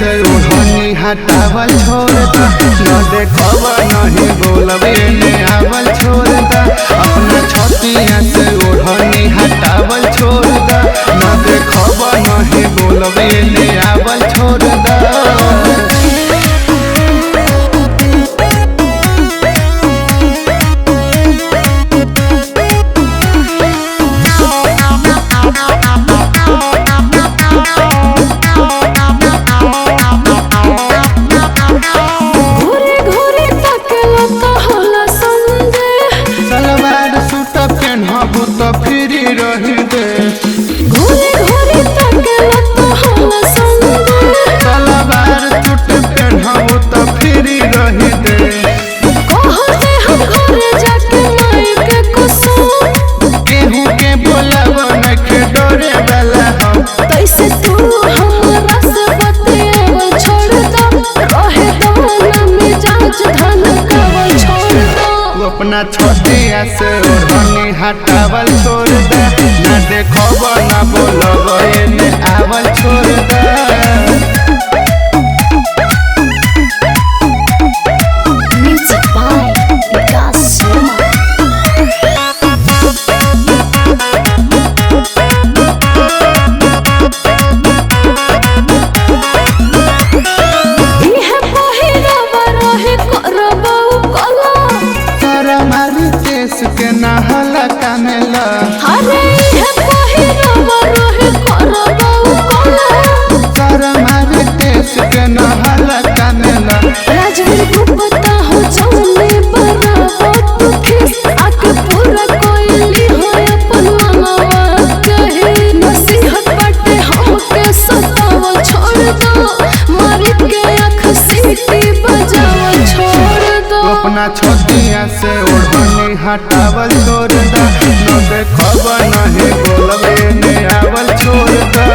से ओढ़नी हटावल छोड़ दा, न देखब नहीं बोलब एने आवल छोड़ दा। अपना छतिया से ओढ़नी हटावल छोड़ दा, न देखब नहीं बोलब एने आवल छोड़ दा। फ्री रही दे घोरे घोरे तकला तो होला संग तलवार चुट पेन्हबू तो फ्री रही दे। कहो से हम घरे जाके माई के कुसुम केहू के बोलब नखे डरे वाला हम। तैसे तू हमरा से बतियावल छोड़ दो, रहे दो ना मिजाज धनकावल छोड़ दो। तू अपना छतिया से ओढ़नी हटावल छोड़ दे, न देखब न बोलब एने आवल छोड़ दे। Music by Vikas Sharma। इहे पहिरवा रहे करबौ कला, हमारी देश के नहला कामेला। अरे इहे पहिरवा रहे करबौ कला। हमारी देश के नहला कामेला। राजवीर गुप्ता हो जाने बराबर तू खिस आके पूरा कोइली हो अपन मनवा कहे। नसीहत बाटे हमके सतावल छोड़ दो, मारी के आँख सीटी बजावल छोड़ दो। अपना छतिया से ओढ़नी हटावल छोड़ दा, न देखब नहीं बोलब एने आवल छोड़ दा।